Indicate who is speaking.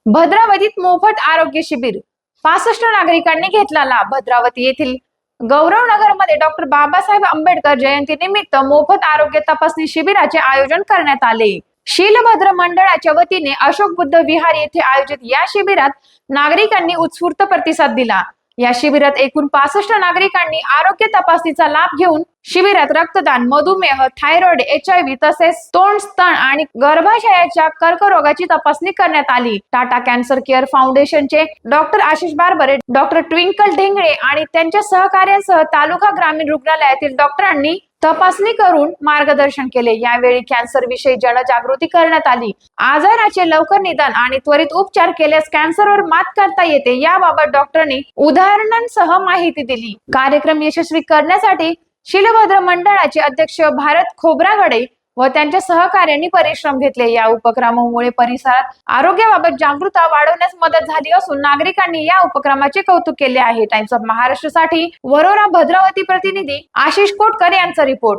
Speaker 1: भद्रावतीत मोफत आरोग्य शिबिर 65 नागरिकांनी घेतला लाभ. भद्रावती येथील गौरव मध्ये डॉक्टर बाबासाहेब आंबेडकर जयंती निमित्त मोफत आरोग्य तपासणी शिबिराचे आयोजन करण्यात आले. शीलभद्र मंडळाच्या वतीने अशोक बुद्ध विहार येथे आयोजित या शिबिरात नागरिकांनी उत्स्फूर्त प्रतिसाद दिला. या शिबिरात एकूण 65 नागरिकांनी आरोग्य तपासणीचा लाभ घेऊन शिबिरात रक्तदान, मधुमेह, थायरॉइड, HIV तसेच तोंड, स्तन आणि गर्भाशयाच्या कर्करोगाची तपासणी करण्यात आली. टाटा कॅन्सर केअर फाउंडेशनचे doctor Ashish बारबरे, doctor twinkle Dhengale आणि त्यांच्या सहकार्यांसह तालुका ग्रामीण रुग्णालयातील डॉक्टरांनी तपासणी करून मार्गदर्शन केले. यावेळी कॅन्सर विषयी जनजागृती करण्यात आली. आजाराचे लवकर निदान आणि त्वरित उपचार केल्यास कॅन्सरवर मात करता येते याबाबत डॉक्टरांनी उदाहरणांसह माहिती दिली. कार्यक्रम यशस्वी करण्यासाठी शीलभद्र मंडळाचे अध्यक्ष भारत खोब्रागडे व त्यांच्या सहकार्यांनी परिश्रम घेतले. या उपक्रमामुळे परिसरात आरोग्याबाबत जागरूकता वाढवण्यास मदत झाली असून नागरिकांनी या उपक्रमाचे कौतुक केले आहे. टाइम्स ऑफ महाराष्ट्र साठी वरोरा भद्रावती प्रतिनिधी आशिष कोटकर यांचा रिपोर्ट.